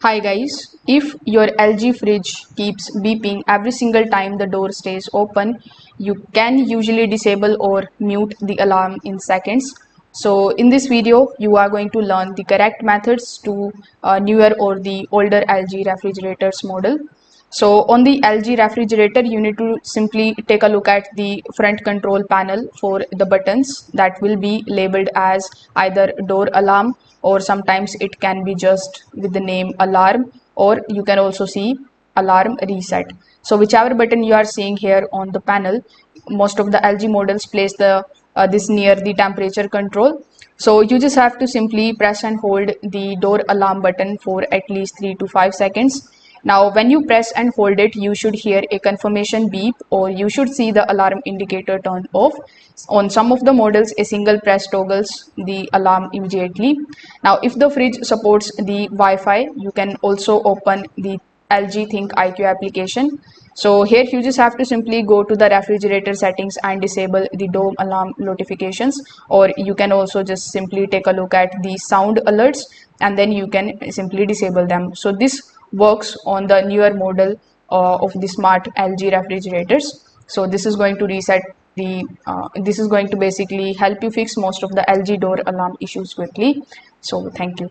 Hi guys, if your LG fridge keeps beeping every single time the door stays open, you can usually disable or mute the alarm in seconds. So in this video, you are going to learn the correct methods to newer or the older LG refrigerators model. So on the LG refrigerator, you need to simply take a look at the front control panel for the buttons that will be labeled as either door alarm, or sometimes it can be just with the name alarm, or you can also see alarm reset. So whichever button you are seeing here on the panel, most of the LG models place the this near the temperature control. So you just have to simply press and hold the door alarm button for at least 3 to 5 seconds. Now, when you press and hold it, you should hear a confirmation beep, or you should see the alarm indicator turn off. On some of the models, a single press toggles the alarm immediately. Now, if the fridge supports the Wi-Fi, you can also open the LG Think IQ application. So here you just have to simply go to the refrigerator settings and disable the dome alarm notifications, or you can also just simply take a look at the sound alerts and then you can simply disable them. So this works on the newer model of the smart LG refrigerators. So this is going to reset the this is going to basically help you fix most of the LG door alarm issues quickly. So thank you.